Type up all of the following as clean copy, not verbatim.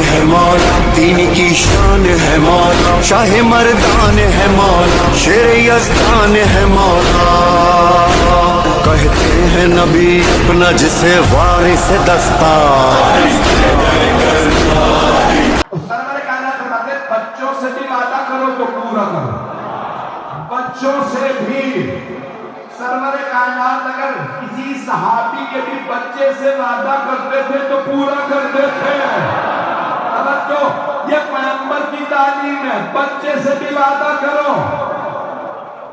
है मौल, दीन की शान है मौल, शाह मर्दान है मौल, शेर यज़दान है मौला। कहते हैं नबी अपना जिसे वारिस दस्तार। बच्चों से भी वादा करो तो पूरा करो, बच्चों से भी। सरवरे कायनात अगर किसी सहाबी के भी बच्चे से वादा करते थे तो पूरा करते थे। अब तो ये पैगंबर की तालीम है, बच्चे से भी वादा करो।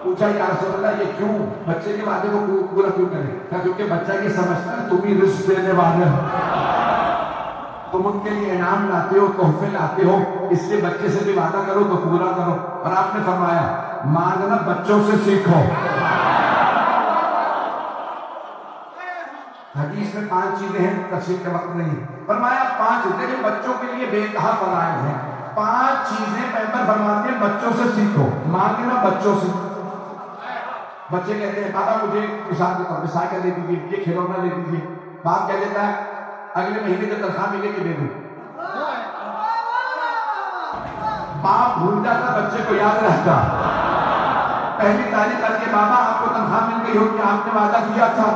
पूछा या रसूल अल्लाह, ये क्यों बच्चे के वादे को पूरा क्यों करें? क्योंकि बच्चा ये समझता है तुम ही रिस्क देने वाले हो, तुम उनके लिए इनाम लाते हो, तोहफे लाते हो, इसलिए बच्चे से भी वादा करो तो पूरा करो। और आपने फरमाया मांगना बच्चों से सीखो। हदीस में 5 चीजें हैं, तफसीर के वक्त नहीं। फरमाया 5 देखिए बच्चों के लिए बेतहा फराइज हैं। 5 चीजें पैगंबर फरमाते हैं बच्चों से सीखो, मांगना बच्चों से। बच्चे कहते हैं बाबा मुझे साइकिल दे दीजिए, ये खिलौना दे दीजिए। बाप कह देता है अगले महीने जब तनख्वाह मिलेगी दे दूं। बाप भूल जाता, बच्चे को याद रहता। पहली तारीख करके बाबा आपको तनख्वाह मिल गई होगी, आपने वादा किया था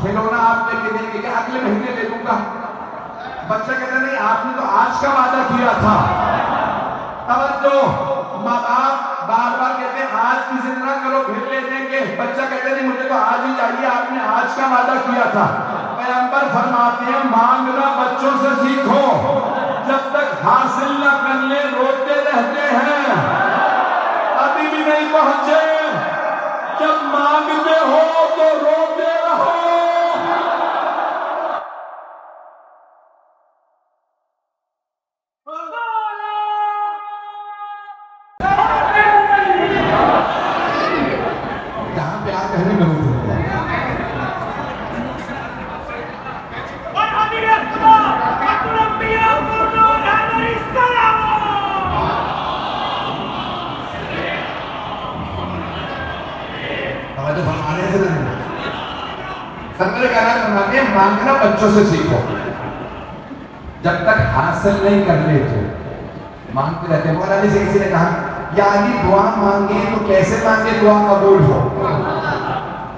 खिलौना आप लेके देंगे, अगले महीने ले दूंगा। बच्चा कहता नहीं आपने तो आज का वादा किया था। तवज्जो, माँ बाप बार बार कहते हैं आज की जिद ना करो फिर ले देंगे। बच्चा कहते नहीं मुझे तो आज ही चाहिए, आपने आज का वादा किया था। पैगंबर फरमाते हैं मांगना बच्चों से सीखो, जब तक हासिल न कर ले रोते रहते हैं, अभी भी नहीं पहुंचे। जब मांगते हो तो रोते रहो। जहां पे आ कहने में मांगना बच्चों से सीखो, जब तक हासिल नहीं कर लेते मांगते रहते हैं। मौलाना से किसी ने कहा यानी दुआ मांगे तो कैसे मांगे दुआ कबूल हो?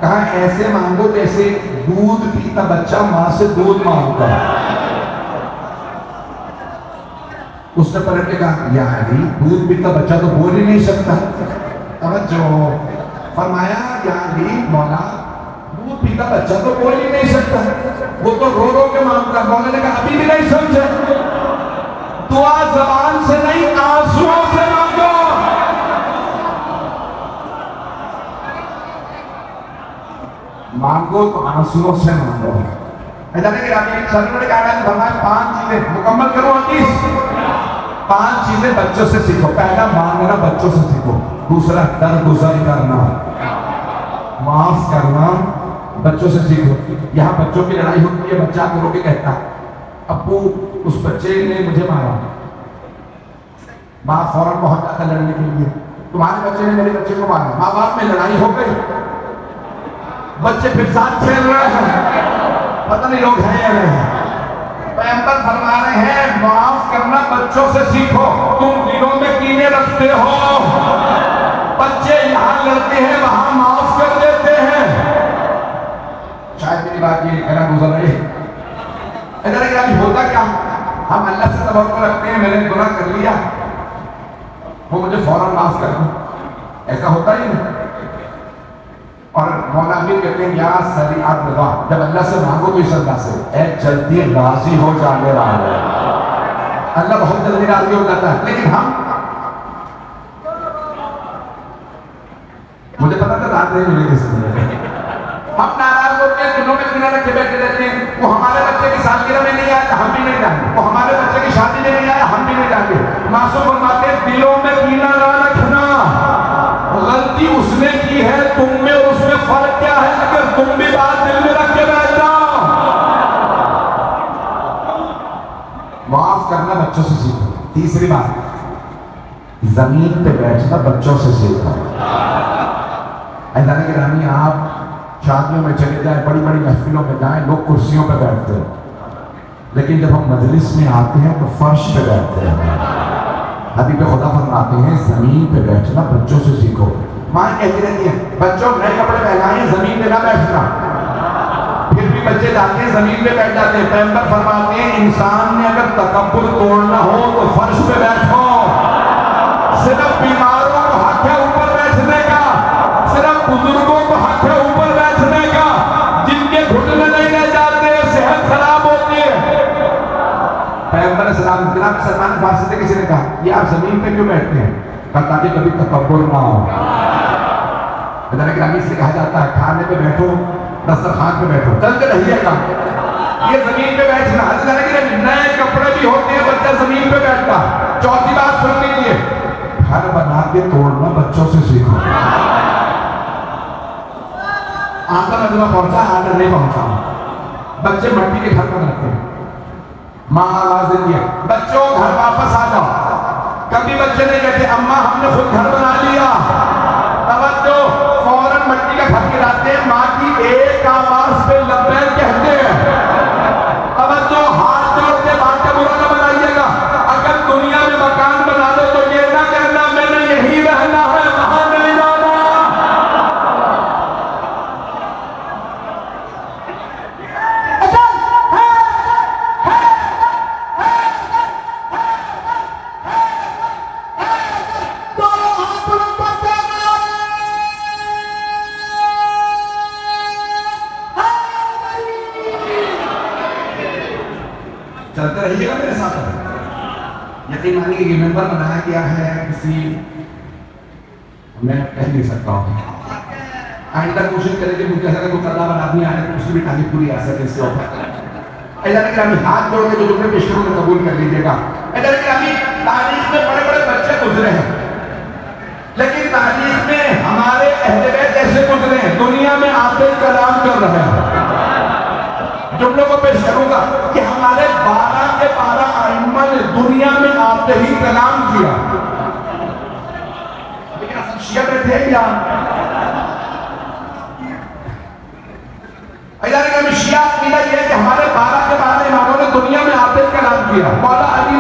कहा ऐसे मांगो जैसे दूध पीता बच्चा मां से दूध मांगता। उसने पलट के कहा यानी दूध पीता बच्चा तो बोल ही नहीं सकता। तवज्जो, फरमाया यानी मौला दूध पीता बच्चा तो बोल ही नहीं सकता, वो तो रो रो के मांगता। मौला ने कहा अभी भी नहीं समझे, दुआ जबान से नहीं आंसुओं से मांगो। मांगो तो आंसुओं से मांगो। फरमाया 5 चीजें मुकम्मल करो हदीस। 5 चीजें बच्चों से सीखो। पहला मांगना बच्चों से सीखो, दूसरा दरगुजर करना, माफ करना बच्चों से सीखो। यहाँ बच्चों की लड़ाई होती है, बच्चा को रोके कहता अब्बू उस बच्चे ने मुझे मारा, माँ फौरन पहुंच जाता लड़ने के लिए, तुम्हारे बच्चे ने मेरे बच्चे को मारा। माँ बाप में लड़ाई हो गई, बच्चे फिर साथ खेल रहे हैं, पता नहीं लोग हैं या नहीं। पैगंबर फरमा रहे हैं माफ करना बच्चों से सीखो। तुम दिलों में कीने रखते हो, बच्चे यहाँ लड़ते हैं वहां माफ कर देते हैं। शायद मेरी बात ये कहना गुजर रही है। होता क्या, हम अल्लाह से तवक्कुल रखते हैं मैंने गुनाह कर लिया वो मुझे फौरन माफ कर दो, ऐसा होता ही नहीं। और मौला अमीर कहते हैं या सरी आप रज़ा, जब अल्लाह से मांगो तो इस अल्लाह से ऐ जल्दी राजी हो जाने वाले, अल्लाह बहुत जल्दी राजी हो जाता है। लेकिन हम मुझे पता था रात नहीं मिलेगी, हम नाराज होते हैं, दिनों में किनारे रखे बैठे रहते हैं। वो हमारे बच्चे की सालगिरह में नहीं आया हम भी नहीं जाएंगे, वो हमारे बच्चे की शादी में नहीं आया हम भी नहीं जाएंगे। मासूम फरमाते हैं दिलों में कीना ना रखना, गलती उसने की है तुम में और उसमें फर्क क्या है? अगर तुम भी बात दिल में रख के बैठ जाओ। माफ करना बच्चों से सीखो। तीसरी बात, जमीन पे बैठना बच्चों से सीखो। ऐसा नहीं आप शादियों में चले जाए, बड़ी बड़ी महफिलों में जाए, लोग कुर्सियों पर बैठते हैं, लेकिन जब हम मजलिस में आते हैं तो फर्श पे बैठते हैं। हबीब खुदा फरमाते हैं जमीन पे बैठना बच्चों से सीखो। माँ कहती रहती है बच्चों नए कपड़े पहनाए, जमीन पे ना बैठना। फिर भी बच्चे जाते हैं जमीन पे बैठ जाते हैं। पैगंबर फरमाते हैं इंसान ने अगर तकब्बुर तोड़ना हो तो फर्श पे बैठो। सिर्फ बीमारों को हक है ऊपर बैठने का, सिर्फ बुजुर्गों को हक है ऊपर बैठने का। जिनके घुटने नहीं रह जाते सेहत खराब होती है। पैगंबर सलाम जनाब सलमान फारसी से किसी ने कहा ये आप जमीन पे क्यों बैठते हैं? ताकि कभी तकब्बुर ना हो। ग्रामीण से कहा जाता है खाने पे बैठो, दस्तरखान पे बैठो, चलते रहिएगा। ये जमीन पे बैठना नए कपड़े भी होते हैं, बच्चा जमीन पे बैठता। चौथी बात सुन लीजिए, घर बना के तोड़ना बच्चों से सीखो। आंटा नजमा पहुंचा, आटा नहीं पहुंचा। बच्चे मट्टी के घर बनाते हैं, माँ आवाज देती है बच्चों घर वापस आ जाओ। कभी बच्चे नहीं कहते अम्मा हमने खुद घर बना लिया। तवज्जो, फौरन मट्टी का घर गिराते हैं, माँ की एक आवाज पे लब्बैक कहते हैं। तवज्जो, हाथ जोड़ते बात का बुरा ना बनाइएगा। अगर दुनिया में मकान बना दो तो ये ना कहना मैंने यही रहना है, वहां नहीं जाना। चलते रहिएगा मेरे साथ। यकीन मानिए कि मेंबर बनाया गया है किसी, मैं कह नहीं सकता हूँ। आइंदा कोशिश करेंगे मुझे ऐसा कोई कलाकार आदमी आने तो उसकी भी तारीफ पूरी आ सके इसके ऊपर। ऐसा नहीं कि हम हाथ जोड़ के जो जुमले पेश करूँगा कबूल कर लीजिएगा। ऐसा नहीं कि अभी तारीख में बड़े बड़े बच्चे गुजरे हैं, लेकिन तारीख में हमारे अहले बैत ऐसे गुजरे हैं दुनिया में आते कलाम कर रहे हैं। जुमलों को पेश करूंगा कि हमारे 12 के 12 आइम्मा ने दुनिया में आते ही कलाम किया। लेकिन असल शिया में थे क्या? शिया अकीदा यह है कि हमारे 12 के 12 इमामों ने दुनिया में आते ही कलाम किया। मौला अली